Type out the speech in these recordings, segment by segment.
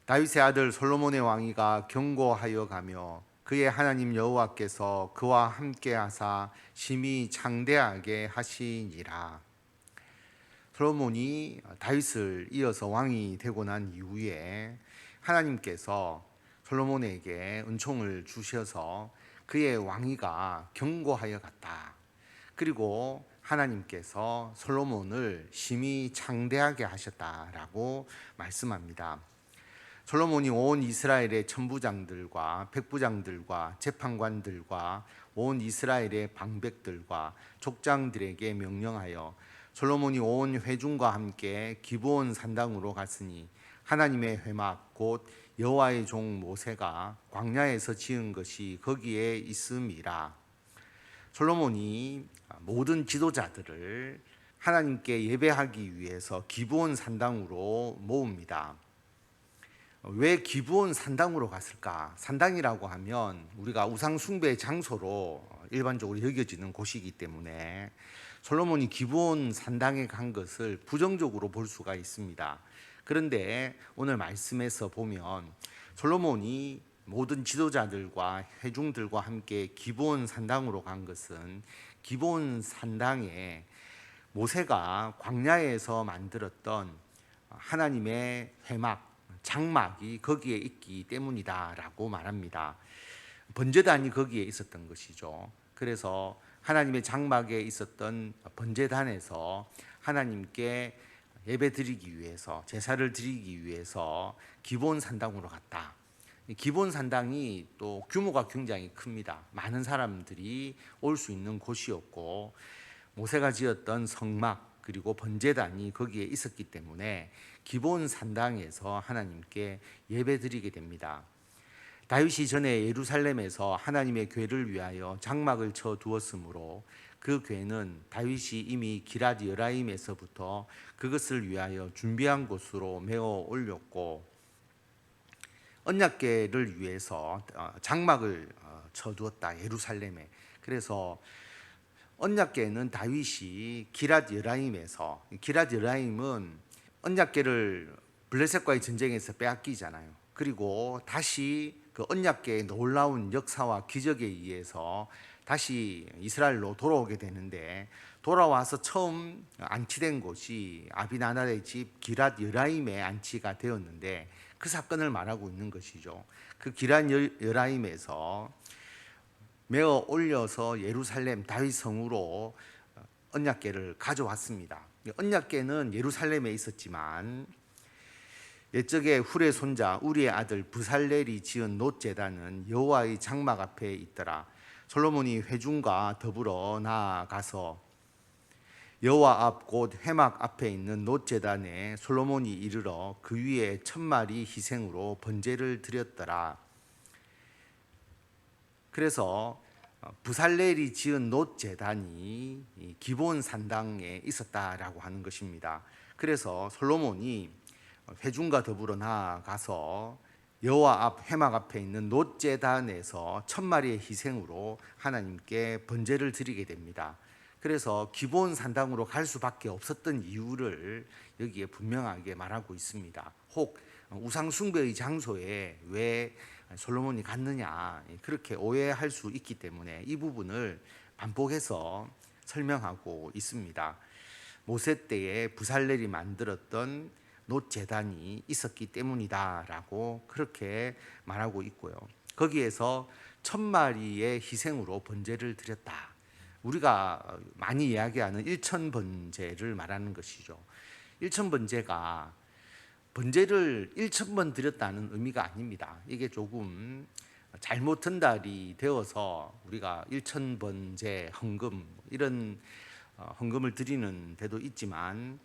다윗의 아들 솔로몬의 왕위가 견고하여 가며 그의 하나님 여호와께서 그와 함께 하사 심히 창대하게 하시니라. 솔로몬이 다윗을 이어서 왕이 되고 난 이후에 하나님께서 솔로몬에게 은총을 주셔서 그의 왕위가 견고하여 갔다. 그리고 하나님께서 솔로몬을 심히 창대하게 하셨다라고 말씀합니다. 솔로몬이 온 이스라엘의 천부장들과 백부장들과 재판관들과 온 이스라엘의 방백들과 족장들에게 명령하여 솔로몬이 온 회중과 함께 기브온 산당으로 갔으니 하나님의 회막 곧 여호와의 종 모세가 광야에서 지은 것이 거기에 있음이라. 솔로몬이 모든 지도자들을 하나님께 예배하기 위해서 기브온 산당으로 모읍니다. 왜 기브온 산당으로 갔을까? 산당이라고 하면 우리가 우상 숭배의 장소로 일반적으로 여겨지는 곳이기 때문에 솔로몬이 기브온 산당에 간 것을 부정적으로 볼 수가 있습니다. 그런데 오늘 말씀에서 보면 솔로몬이 모든 지도자들과 회중들과 함께 기브온 산당으로 간 것은 기브온 산당에 모세가 광야에서 만들었던 하나님의 회막 장막이 거기에 있기 때문이다라고 말합니다. 번제단이 거기에 있었던 것이죠. 그래서 하나님의 장막에 있었던 번제단에서 하나님께 예배 드리기 위해서 제사를 드리기 위해서 기브온 산당으로 갔다. 기브온 산당이 또 규모가 굉장히 큽니다. 많은 사람들이 올 수 있는 곳이었고 모세가 지었던 성막 그리고 번제단이 거기에 있었기 때문에 기브온 산당에서 하나님께 예배드리게 됩니다. 다윗이 전에 예루살렘에서 하나님의 궤를 위하여 장막을 쳐 두었으므로 그 궤는 다윗이 이미 기럇 여라임에서부터 그것을 위하여 준비한 곳으로 메어 올렸고 언약궤를 위해서 장막을 쳐 두었다. 예루살렘에. 그래서 언약궤는 다윗이 기럇 여라임에서, 기럇 여라임은 언약궤를 블레셋과의 전쟁에서 빼앗기잖아요. 그리고 다시 그 언약궤의 놀라운 역사와 기적에 의해서 다시 이스라엘로 돌아오게 되는데, 돌아와서 처음 안치된 곳이 아비나답의 집 기럇 여라임에 안치가 되었는데 그 사건을 말하고 있는 것이죠. 그 기럇 여라임에서 메어 올려서 예루살렘 다윗 성으로 언약궤를 가져왔습니다. 언약궤는 예루살렘에 있었지만 옛적에 훌의 손자 우리의 아들 브살렐이 지은 놋제단은 여호와의 장막 앞에 있더라. 솔로몬이 회중과 더불어 나아가서 여호와 앞 곧 회막 앞에 있는 놋제단에 솔로몬이 이르러 그 위에 1000마리 희생으로 번제를 드렸더라. 그래서 브살렐이 지은 놋제단이 기브온 산당에 있었다라고 하는 것입니다. 그래서 솔로몬이 회중과 더불어 나아가서 여호와 앞 회막 앞에 있는 놋제단에서 1000마리의 희생으로 하나님께 번제를 드리게 됩니다. 그래서 기브온 산당으로 갈 수밖에 없었던 이유를 여기에 분명하게 말하고 있습니다. 혹 우상 숭배의 장소에 왜 솔로몬이 갔느냐 그렇게 오해할 수 있기 때문에 이 부분을 반복해서 설명하고 있습니다. 모세 때에 브살렐이 만들었던 놋제단이 있었기 때문이다라고 그렇게 말하고 있고요. 거기에서 1000마리의 희생으로 번제를 드렸다. 우리가 많이 이야기하는 일천번제를 말하는 것이죠. 일천번제가 번제를 1000번 드렸다는 의미가 아닙니다. 이게 조금 잘못 전달이 되어서 우리가 1000번제 헌금 이런 헌금을 드리는 데도 있지만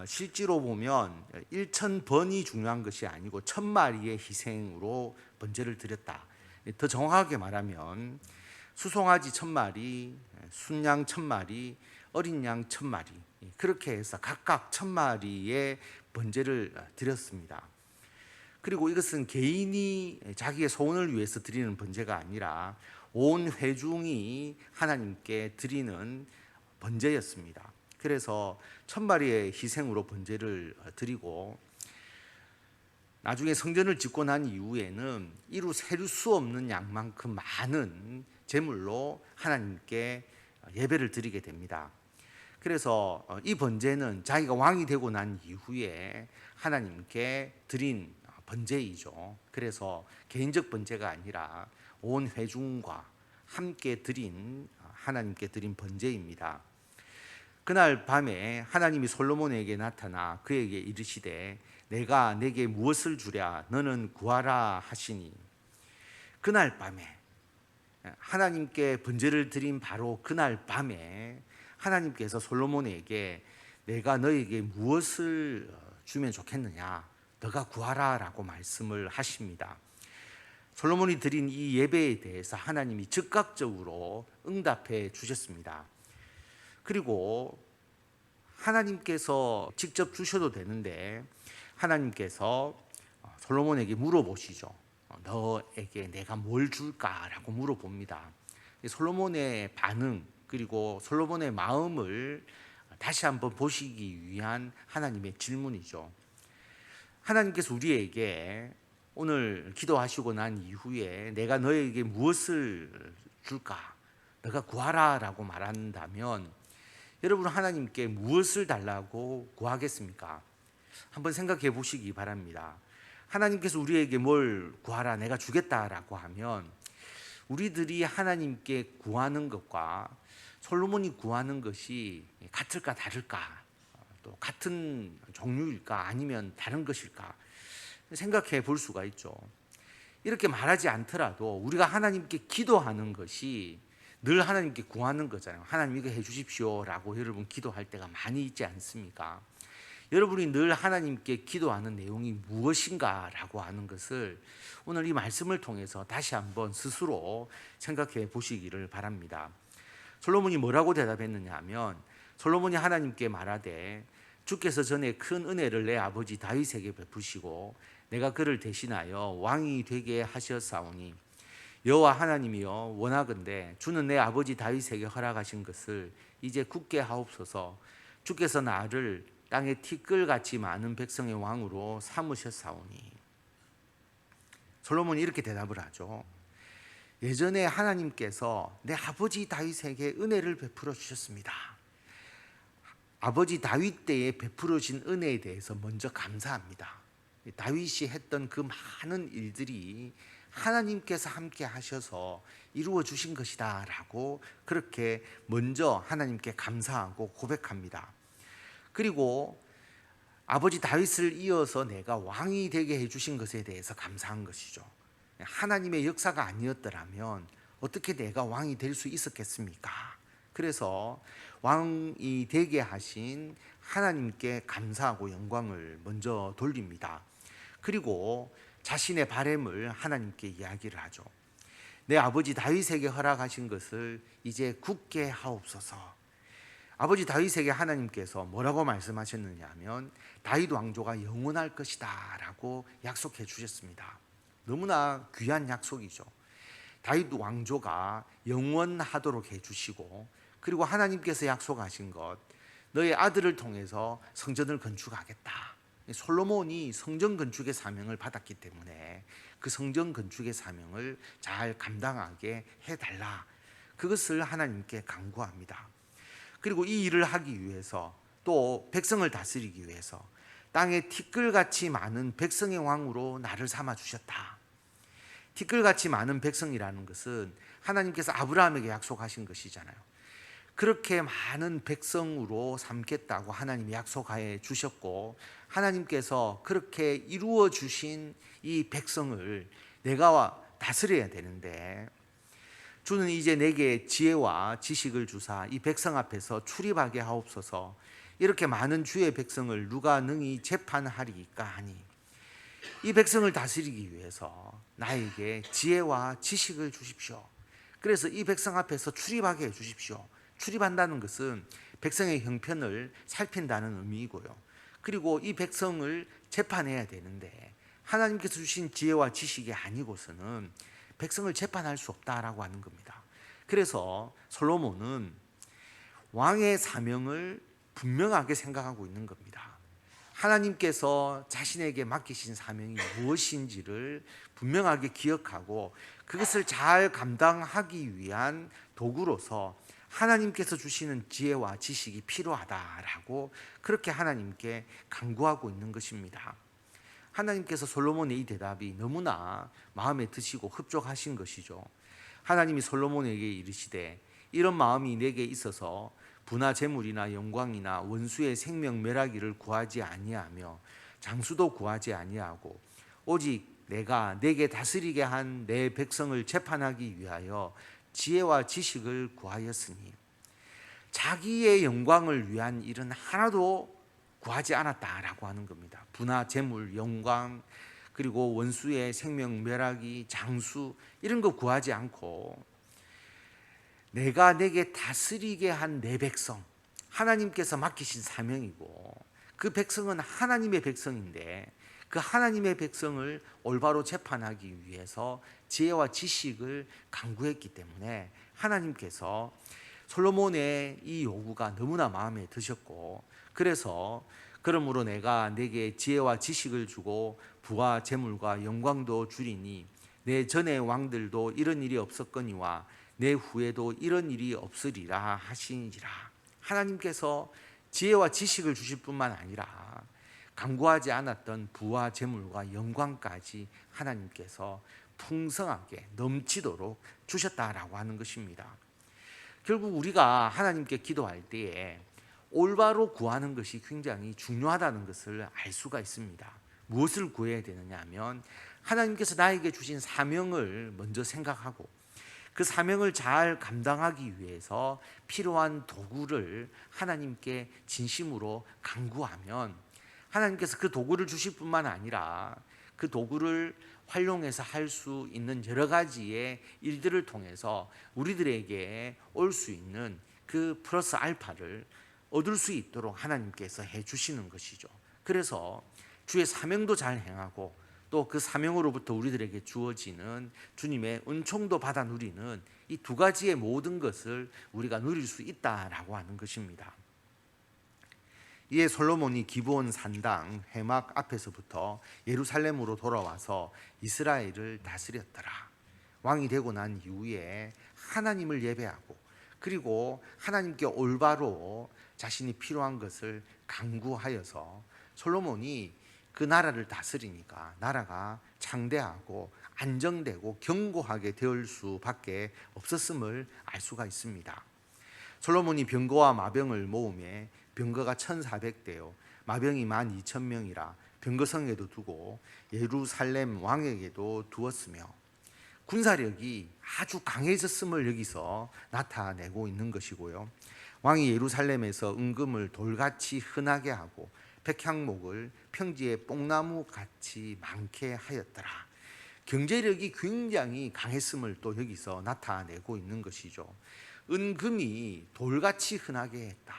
실제로 보면 1000번이 중요한 것이 아니고 1000마리의 희생으로 번제를 드렸다. 더 정확하게 말하면 수송아지 1000마리, 순양 1000마리, 어린 양 1000마리 그렇게 해서 각각 1000마리의 번제를 드렸습니다. 그리고 이것은 개인이 자기의 소원을 위해서 드리는 번제가 아니라 온 회중이 하나님께 드리는 번제였습니다. 그래서 1000마리의 희생으로 번제를 드리고 나중에 성전을 짓고 난 이후에는 이루 세릴 수 없는 양만큼 많은 제물로 하나님께 예배를 드리게 됩니다. 그래서 이 번제는 자기가 왕이 되고 난 이후에 하나님께 드린 번제이죠. 그래서 개인적 번제가 아니라 온 회중과 함께 드린 하나님께 드린 번제입니다. 그날 밤에 하나님이 솔로몬에게 나타나 그에게 이르시되 내가 내게 무엇을 주랴 너는 구하라 하시니, 그날 밤에 하나님께 번제를 드린 바로 그날 밤에 하나님께서 솔로몬에게 내가 너에게 무엇을 주면 좋겠느냐, 너가 구하라 라고 말씀을 하십니다. 솔로몬이 드린 이 예배에 대해서 하나님이 즉각적으로 응답해 주셨습니다. 그리고 하나님께서 직접 주셔도 되는데 하나님께서 솔로몬에게 물어보시죠. 너에게 내가 뭘 줄까라고 물어봅니다. 솔로몬의 반응 그리고 솔로몬의 마음을 다시 한번 보시기 위한 하나님의 질문이죠. 하나님께서 우리에게 오늘 기도하시고 난 이후에 내가 너에게 무엇을 줄까? 너가 구하라 라고 말한다면 여러분 하나님께 무엇을 달라고 구하겠습니까? 한번 생각해 보시기 바랍니다. 하나님께서 우리에게 뭘 구하라 내가 주겠다라고 하면 우리들이 하나님께 구하는 것과 솔로몬이 구하는 것이 같을까 다를까, 또 같은 종류일까 아니면 다른 것일까 생각해 볼 수가 있죠. 이렇게 말하지 않더라도 우리가 하나님께 기도하는 것이 늘 하나님께 구하는 거잖아요. 하나님 이거 해 주십시오라고 여러분 기도할 때가 많이 있지 않습니까? 여러분이 늘 하나님께 기도하는 내용이 무엇인가라고 하는 것을 오늘 이 말씀을 통해서 다시 한번 스스로 생각해 보시기를 바랍니다. 솔로몬이 뭐라고 대답했느냐 하면 솔로몬이 하나님께 말하되 주께서 전에 큰 은혜를 내 아버지 다윗에게 베푸시고 내가 그를 대신하여 왕이 되게 하셨사오니 여호와 하나님이여 원하건대 주는 내 아버지 다윗에게 허락하신 것을 이제 굳게 하옵소서. 주께서 나를 땅에 티끌같이 많은 백성의 왕으로 삼으셨사오니. 솔로몬이 이렇게 대답을 하죠. 예전에 하나님께서 내 아버지 다윗에게 은혜를 베풀어 주셨습니다. 아버지 다윗 때에 베풀어 주신 은혜에 대해서 먼저 감사합니다. 다윗이 했던 그 많은 일들이 하나님께서 함께 하셔서 이루어 주신 것이다 라고 그렇게 먼저 하나님께 감사하고 고백합니다. 그리고 아버지 다윗을 이어서 내가 왕이 되게 해주신 것에 대해서 감사한 것이죠. 하나님의 역사가 아니었더라면 어떻게 내가 왕이 될 수 있었겠습니까? 그래서 왕이 되게 하신 하나님께 감사하고 영광을 먼저 돌립니다. 그리고 자신의 바램을 하나님께 이야기를 하죠. 내 아버지 다윗에게 허락하신 것을 이제 굳게 하옵소서. 아버지 다윗에게 하나님께서 뭐라고 말씀하셨느냐 하면 다윗 왕조가 영원할 것이다 라고 약속해 주셨습니다. 너무나 귀한 약속이죠. 다윗 왕조가 영원하도록 해주시고 그리고 하나님께서 약속하신 것, 너의 아들을 통해서 성전을 건축하겠다. 솔로몬이 성전 건축의 사명을 받았기 때문에 그 성전 건축의 사명을 잘 감당하게 해달라. 그것을 하나님께 간구합니다. 그리고 이 일을 하기 위해서 또 백성을 다스리기 위해서 땅에 티끌같이 많은 백성의 왕으로 나를 삼아 주셨다. 티끌같이 많은 백성이라는 것은 하나님께서 아브라함에게 약속하신 것이잖아요. 그렇게 많은 백성으로 삼겠다고 하나님이 약속하여 주셨고 하나님께서 그렇게 이루어 주신 이 백성을 내가 다스려야 되는데 주는 이제 내게 지혜와 지식을 주사 이 백성 앞에서 출입하게 하옵소서. 이렇게 많은 주의 백성을 누가 능히 재판하리까 하니 이 백성을 다스리기 위해서 나에게 지혜와 지식을 주십시오. 그래서 이 백성 앞에서 출입하게 해주십시오. 출입한다는 것은 백성의 형편을 살핀다는 의미이고요. 그리고 이 백성을 재판해야 되는데 하나님께서 주신 지혜와 지식이 아니고서는 백성을 재판할 수 없다라고 하는 겁니다. 그래서 솔로몬은 왕의 사명을 분명하게 생각하고 있는 겁니다. 하나님께서 자신에게 맡기신 사명이 무엇인지를 분명하게 기억하고 그것을 잘 감당하기 위한 도구로서 하나님께서 주시는 지혜와 지식이 필요하다라고 그렇게 하나님께 간구하고 있는 것입니다. 하나님께서 솔로몬의 이 대답이 너무나 마음에 드시고 흡족하신 것이죠. 하나님이 솔로몬에게 이르시되 이런 마음이 내게 있어서 부나 재물이나 영광이나 원수의 생명 멸하기를 구하지 아니하며 장수도 구하지 아니하고 오직 내가 내게 다스리게 한 내 백성을 재판하기 위하여 지혜와 지식을 구하였으니 자기의 영광을 위한 일은 하나도 구하지 않았다라고 하는 겁니다. 부나 재물, 영광, 그리고 원수의 생명 멸하기, 장수 이런 거 구하지 않고 내가 내게 다스리게 한 내 백성, 하나님께서 맡기신 사명이고 그 백성은 하나님의 백성인데 그 하나님의 백성을 올바로 재판하기 위해서 지혜와 지식을 간구했기 때문에 하나님께서 솔로몬의 이 요구가 너무나 마음에 드셨고 그래서 그러므로 내가 내게 지혜와 지식을 주고 부와 재물과 영광도 주리니 내 전의 왕들도 이런 일이 없었거니와 내 후에도 이런 일이 없으리라 하시니라. 하나님께서 지혜와 지식을 주실 뿐만 아니라 간구하지 않았던 부와 재물과 영광까지 하나님께서 풍성하게 넘치도록 주셨다라고 하는 것입니다. 결국 우리가 하나님께 기도할 때에 올바로 구하는 것이 굉장히 중요하다는 것을 알 수가 있습니다. 무엇을 구해야 되느냐 하면 하나님께서 나에게 주신 사명을 먼저 생각하고 그 사명을 잘 감당하기 위해서 필요한 도구를 하나님께 진심으로 간구하면 하나님께서 그 도구를 주실 뿐만 아니라 그 도구를 활용해서 할 수 있는 여러 가지의 일들을 통해서 우리들에게 올 수 있는 그 플러스 알파를 얻을 수 있도록 하나님께서 해주시는 것이죠. 그래서 주의 사명도 잘 행하고 또 그 사명으로부터 우리들에게 주어지는 주님의 은총도 받아 누리는 이 두 가지의 모든 것을 우리가 누릴 수 있다라고 하는 것입니다. 이에 솔로몬이 기브온 산당 회막 앞에서부터 예루살렘으로 돌아와서 이스라엘을 다스렸더라. 왕이 되고 난 이후에 하나님을 예배하고 그리고 하나님께 올바로 자신이 필요한 것을 간구하여서 솔로몬이 그 나라를 다스리니까 나라가 창대하고 안정되고 견고하게 될 수밖에 없었음을 알 수가 있습니다. 솔로몬이 병거와 마병을 모으매 병거가 1,400대요 마병이 12,000명이라 병거성에도 두고 예루살렘 왕에게도 두었으며 군사력이 아주 강해졌음을 여기서 나타내고 있는 것이고요. 왕이 예루살렘에서 은금을 돌같이 흔하게 하고 백향목을 평지에 뽕나무같이 많게 하였더라. 경제력이 굉장히 강했음을 또 여기서 나타내고 있는 것이죠. 은금이 돌같이 흔하게 했다.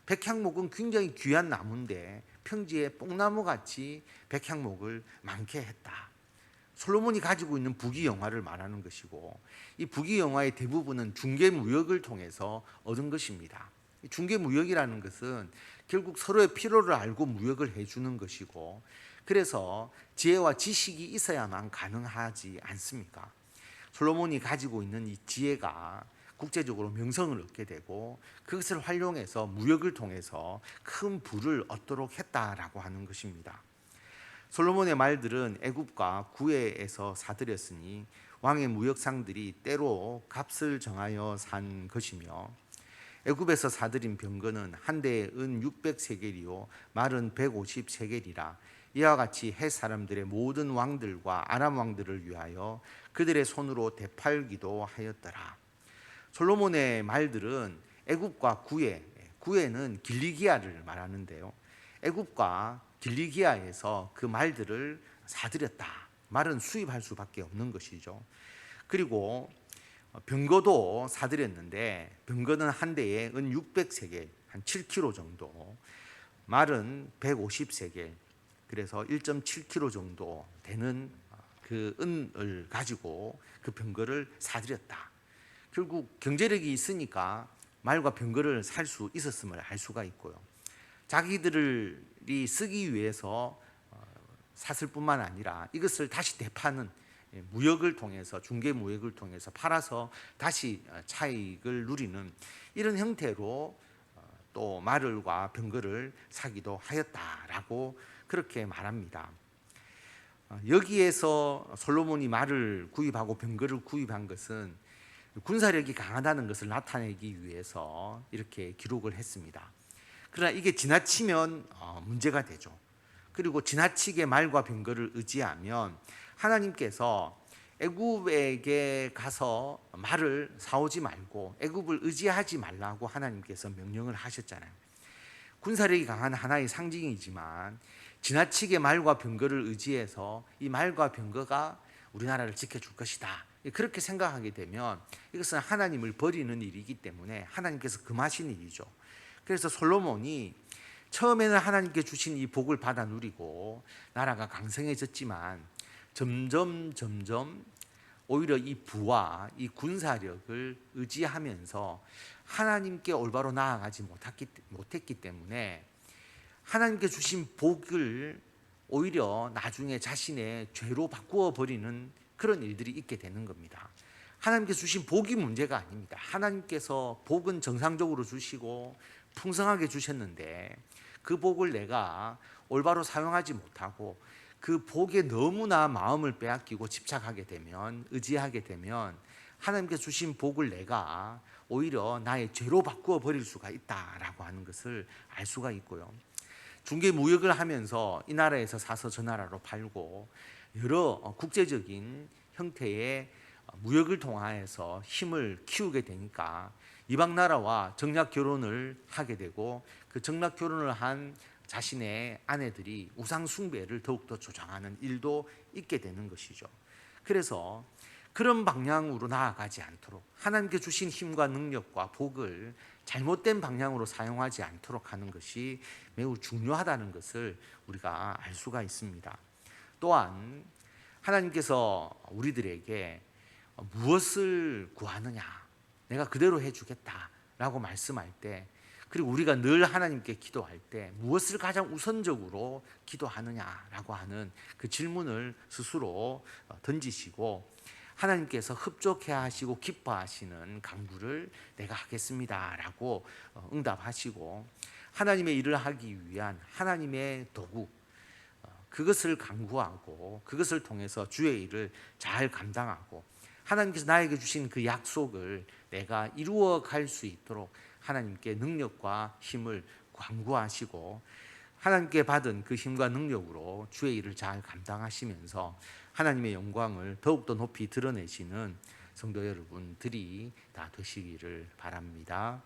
백향목은 굉장히 귀한 나무인데 평지에 뽕나무같이 백향목을 많게 했다. 솔로몬이 가지고 있는 부귀영화를 말하는 것이고 이 부귀영화의 대부분은 중개무역을 통해서 얻은 것입니다. 중개무역이라는 것은 결국 서로의 필요를 알고 무역을 해주는 것이고 그래서 지혜와 지식이 있어야만 가능하지 않습니까? 솔로몬이 가지고 있는 이 지혜가 국제적으로 명성을 얻게 되고 그것을 활용해서 무역을 통해서 큰 부를 얻도록 했다라고 하는 것입니다. 솔로몬의 말들은 애굽과 구해에서 사들였으니 왕의 무역상들이 때로 값을 정하여 산 것이며 애굽에서 사들인 병거는 한 대에 은 600세겔이요 말은 150세겔이라 이와 같이 헷 사람들의 모든 왕들과 아람 왕들을 위하여 그들의 손으로 되팔기도 하였더라. 솔로몬의 말들은 애굽과 구해는 길리기아를 말하는데요. 애굽과 길리기아에서 그 말들을 사들였다. 말은 수입할 수밖에 없는 것이죠. 그리고 병거도 사들였는데 병거는 한 대에 은 600세겔, 한 7kg 정도, 말은 150세겔, 그래서 1.7kg 정도 되는 그 은을 가지고 그 병거를 사들였다. 결국 경제력이 있으니까 말과 병거를 살 수 있었음을 알 수가 있고요. 자기들을 이들이 쓰기 위해서 샀을 뿐만 아니라 이것을 다시 되파는 무역을 통해서 중개 무역을 통해서 팔아서 다시 차익을 누리는 이런 형태로 또 말을과 병거를 사기도 하였다라고 그렇게 말합니다. 여기에서 솔로몬이 말을 구입하고 병거를 구입한 것은 군사력이 강하다는 것을 나타내기 위해서 이렇게 기록을 했습니다. 그러나 이게 지나치면 문제가 되죠. 그리고 지나치게 말과 병거를 의지하면 하나님께서 애굽에게 가서 말을 사오지 말고 애굽을 의지하지 말라고 하나님께서 명령을 하셨잖아요. 군사력이 강한 하나의 상징이지만 지나치게 말과 병거를 의지해서 이 말과 병거가 우리나라를 지켜줄 것이다, 그렇게 생각하게 되면 이것은 하나님을 버리는 일이기 때문에 하나님께서 금하신 일이죠. 그래서 솔로몬이 처음에는 하나님께 주신 이 복을 받아 누리고 나라가 강성해졌지만 점점 오히려 이 부와 이 군사력을 의지하면서 하나님께 올바로 나아가지 못했기 때문에 하나님께 주신 복을 오히려 나중에 자신의 죄로 바꾸어 버리는 그런 일들이 있게 되는 겁니다. 하나님께서 주신 복이 문제가 아닙니다. 하나님께서 복은 정상적으로 주시고 풍성하게 주셨는데 그 복을 내가 올바로 사용하지 못하고 그 복에 너무나 마음을 빼앗기고 집착하게 되면, 의지하게 되면 하나님께서 주신 복을 내가 오히려 나의 죄로 바꾸어 버릴 수가 있다라고 하는 것을 알 수가 있고요. 중개 무역을 하면서 이 나라에서 사서 저 나라로 팔고 여러 국제적인 형태의 무역을 통하여서 힘을 키우게 되니까 이방 나라와 정략 결혼을 하게 되고 그 정략 결혼을 한 자신의 아내들이 우상 숭배를 더욱더 조장하는 일도 있게 되는 것이죠. 그래서 그런 방향으로 나아가지 않도록 하나님께 주신 힘과 능력과 복을 잘못된 방향으로 사용하지 않도록 하는 것이 매우 중요하다는 것을 우리가 알 수가 있습니다. 또한 하나님께서 우리들에게 무엇을 구하느냐, 내가 그대로 해주겠다라고 말씀할 때, 그리고 우리가 늘 하나님께 기도할 때 무엇을 가장 우선적으로 기도하느냐라고 하는 그 질문을 스스로 던지시고 하나님께서 흡족해 하시고 기뻐하시는 간구를 내가 하겠습니다라고 응답하시고 하나님의 일을 하기 위한 하나님의 도구, 그것을 간구하고 그것을 통해서 주의 일을 잘 감당하고 하나님께서 나에게 주신 그 약속을 내가 이루어 갈 수 있도록 하나님께 능력과 힘을 간구하시고 하나님께 받은 그 힘과 능력으로 주의 일을 잘 감당하시면서 하나님의 영광을 더욱더 높이 드러내시는 성도 여러분들이 다 되시기를 바랍니다.